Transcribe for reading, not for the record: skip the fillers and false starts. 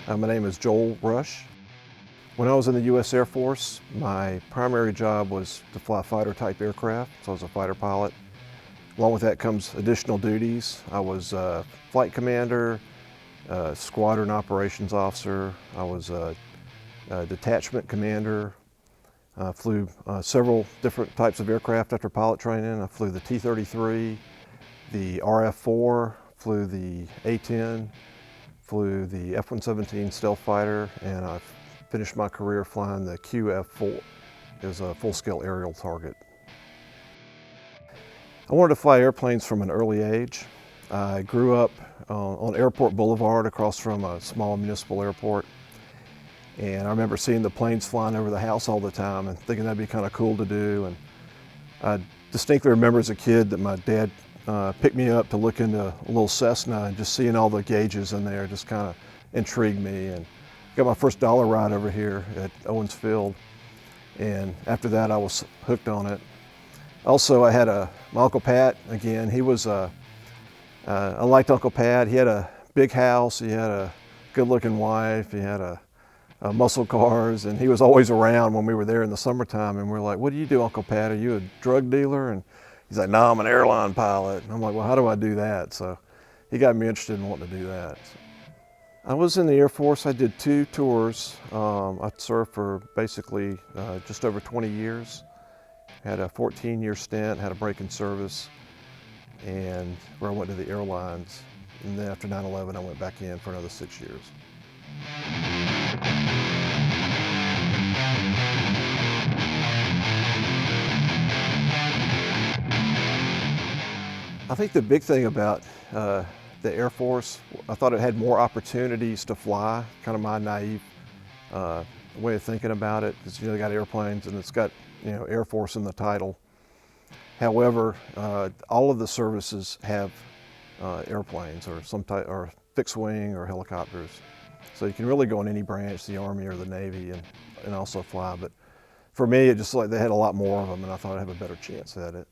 My name is Joel Rush. When I was in the U.S. Air Force, my primary job was to fly fighter-type aircraft, so I was a fighter pilot. Along with that comes additional duties. I was a flight commander, a squadron operations officer. I was a detachment commander. I flew several different types of aircraft after pilot training. I flew the T-33, the RF-4, flew the A-10, flew the F-117 stealth fighter, and I finished my career flying the QF-4 as a full-scale aerial target. I wanted to fly airplanes from an early age. I grew up on Airport Boulevard across from a small municipal airport. And I remember seeing the planes flying over the house all the time and thinking that'd be kind of cool to do. And I distinctly remember as a kid that my dad picked me up to look into a little Cessna, and just seeing all the gauges in there just kind of intrigued me. And got my first dollar ride over here at Owens Field. And after that, I was hooked on it. Also, I had my Uncle Pat, again, he was I liked Uncle Pat. He had a big house, he had a good looking wife, he had muscle cars, and he was always around when we were there in the summertime. And we're like, "What do you do, Uncle Pat? Are you a drug dealer?" And he's like, "No, I'm an airline pilot." And I'm like, "Well, how do I do that?" So he got me interested in wanting to do that. So I was in the Air Force. I did 2 tours. I served for basically just over 20 years. Had a 14-year stint, had a break in service, and where I went to the airlines. And then after 9/11, I went back in for another 6 years. I think the big thing about the Air Force, I thought it had more opportunities to fly, kind of my naive way of thinking about it, because they got airplanes and it's got Air Force in the title. However, all of the services have airplanes or some type, or fixed wing or helicopters. So you can really go in any branch, the Army or the Navy, and also fly. But for me, it just like they had a lot more of them, and I thought I'd have a better chance at it.